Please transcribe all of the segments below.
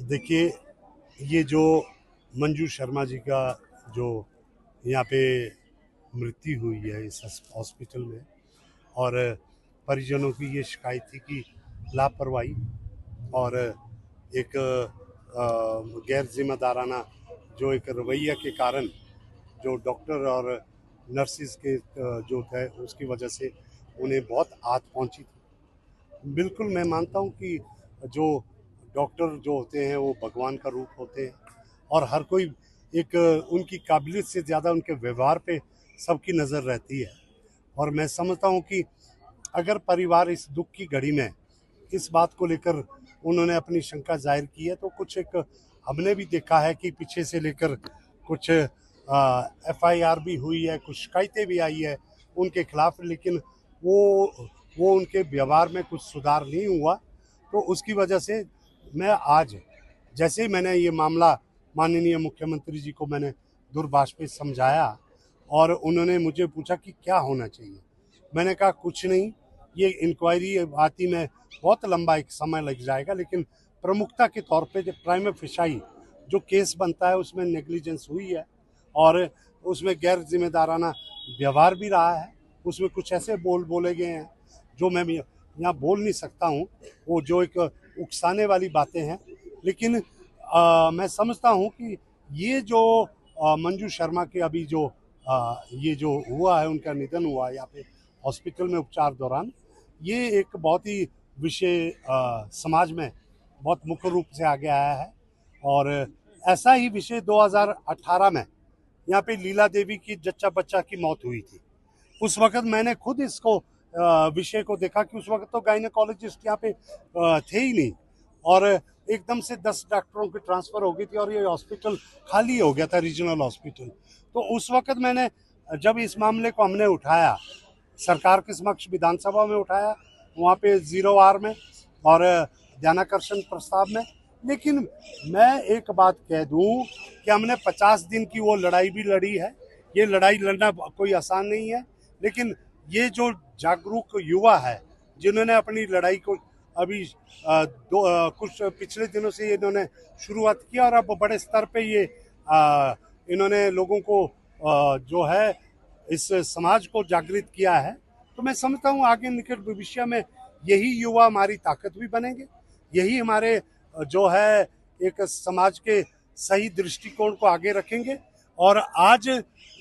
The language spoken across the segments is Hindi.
देखिए, ये जो मंजू शर्मा जी का जो यहाँ पे मृत्यु हुई है इस हॉस्पिटल में, और परिजनों की ये शिकायत थी कि लापरवाही और एक गैर जिम्मेदाराना जो एक रवैया के कारण जो डॉक्टर और नर्सिस के जो थे उसकी वजह से उन्हें बहुत आहत पहुंची थी। बिल्कुल मैं मानता हूं कि जो डॉक्टर जो होते हैं वो भगवान का रूप होते हैं, और हर कोई एक उनकी काबिलियत से ज़्यादा उनके व्यवहार पे सबकी नज़र रहती है। और मैं समझता हूं कि अगर परिवार इस दुख की घड़ी में इस बात को लेकर उन्होंने अपनी शंका जाहिर की है, तो कुछ एक हमने भी देखा है कि पीछे से लेकर कुछ एफआईआर भी हुई है, कुछ शिकायतें भी आई है उनके खिलाफ, लेकिन वो उनके व्यवहार में कुछ सुधार नहीं हुआ। तो उसकी वजह से मैं आज, जैसे ही मैंने ये मामला माननीय मुख्यमंत्री जी को मैंने दूरभाष पे समझाया और उन्होंने मुझे पूछा कि क्या होना चाहिए, मैंने कहा कुछ नहीं, ये इंक्वायरी आती में बहुत लंबा एक समय लग जाएगा, लेकिन प्रमुखता के तौर पे जो प्राइमा फेसाई जो केस बनता है उसमें नेग्लिजेंस हुई है और उसमें गैर जिम्मेदाराना व्यवहार भी रहा है। उसमें कुछ ऐसे बोले गए हैं जो मैं यहाँ बोल नहीं सकता हूँ, वो जो एक उकसाने वाली बातें हैं। लेकिन मैं समझता हूँ कि ये जो मंजू शर्मा के अभी जो ये जो हुआ है, उनका निधन हुआ है यहाँ पे हॉस्पिटल में उपचार दौरान, ये एक बहुत ही विषय समाज में बहुत मुख्य रूप से आगे आया है। और ऐसा ही विषय 2018 में यहाँ पे लीला देवी की जच्चा बच्चा की मौत हुई थी। उस वक्त मैंने खुद इसको विषय को देखा कि उस वक्त तो गायनेकोलॉजिस्ट यहाँ पे थे ही नहीं, और एकदम से 10 डॉक्टरों की ट्रांसफर हो गई थी और ये हॉस्पिटल खाली हो गया था, रीजनल हॉस्पिटल। तो उस वक्त मैंने जब इस मामले को हमने उठाया सरकार के समक्ष, विधानसभा में उठाया, वहाँ पे 0R में और ध्यानाकर्षण प्रस्ताव में। लेकिन मैं एक बात कह दूं कि हमने 50 दिन की वो लड़ाई भी लड़ी है। ये लड़ाई लड़ना कोई आसान नहीं है, लेकिन ये जो जागरूक युवा है जिन्होंने अपनी लड़ाई को अभी कुछ पिछले दिनों से इन्होंने शुरुआत किया और अब बड़े स्तर पे ये इन्होंने लोगों को जो है इस समाज को जागृत किया है। तो मैं समझता हूँ आगे निकट भविष्य में यही युवा हमारी ताकत भी बनेंगे, यही हमारे जो है एक समाज के सही दृष्टिकोण को आगे रखेंगे। और आज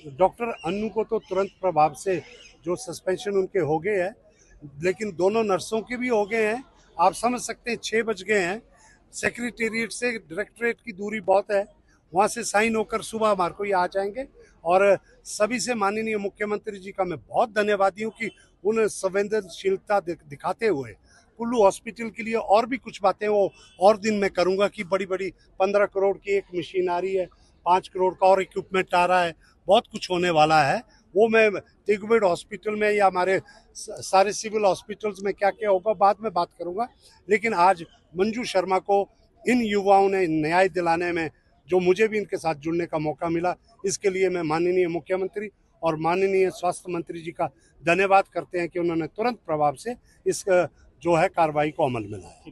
डॉक्टर अन्नू को तो तुरंत प्रभाव से जो सस्पेंशन उनके हो गए हैं, लेकिन दोनों नर्सों के भी हो गए हैं। आप समझ सकते हैं 6 बज गए हैं, सेक्रेटेरिएट से डायरेक्टरेट की दूरी बहुत है, वहाँ से साइन होकर सुबह हमारे को ये आ जाएंगे। और सभी से माननीय मुख्यमंत्री जी का मैं बहुत धन्यवादी हूँ कि उन संवेदनशीलता दिखाते हुए कुल्लू हॉस्पिटल के लिए और भी कुछ बातें वो और दिन में करूँगा कि बड़ी बड़ी 15 करोड़ की एक मशीन आ रही है, 5 करोड़ का और इक्विपमेंट आ रहा है, बहुत कुछ होने वाला है। वो मैं तिगबेड़ हॉस्पिटल में या हमारे सारे सिविल हॉस्पिटल्स में क्या क्या होगा बाद में बात करूँगा। लेकिन आज मंजू शर्मा को इन युवाओं ने न्याय दिलाने में जो मुझे भी इनके साथ जुड़ने का मौका मिला, इसके लिए मैं माननीय मुख्यमंत्री और माननीय स्वास्थ्य मंत्री जी का धन्यवाद करते हैं कि उन्होंने तुरंत प्रभाव से इस जो है कार्रवाई को अमल में लाया।